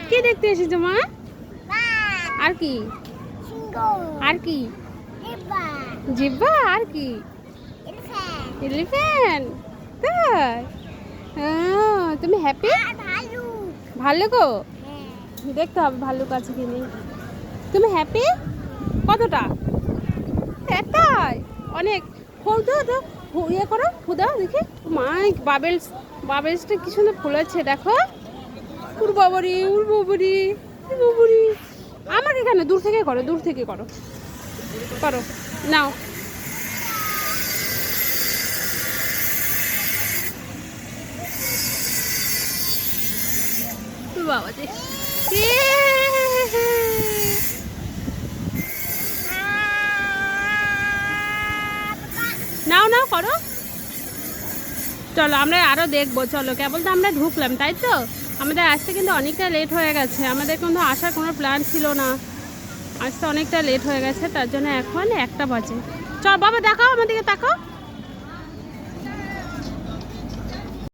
কি দেখতে এসেছো মা? আর কি? আর কি? জিব্বা। আর কি? এলিফ্যান্ট। তাই? তুমি হ্যাপি? ভাল্লুক গো, দেখতে হবে ভাল্লুক আছে কি নেই। তুমি হ্যাপি কতটা? এটাই অনেক। ইয়ে করো, ফুদা দেখি। মা বাবেলস, বাবেলসটা কি সুন্দর ফুলেছে দেখো। উর বাবারি, উর বাবারি, উর বাবারি। আমার এখানে দূর থেকে করো, দূর থেকে করো, করো নাও। বাবা যে নাও নাও করো। চলো আমরা আরও দেখবো। চলো, কেবল তো আমরা ঢুকলাম তাই তো। আমাদের আসতে কিন্তু অনেকটা লেট হয়ে গেছে। আমাদের কিন্তু আসার কোনো প্ল্যান ছিল না, আসতে অনেকটা লেট হয়ে গেছে। তার জন্য এখন 1টা বাজে। চল বাবা, দেখাও আমাদেরকে, তাকাও।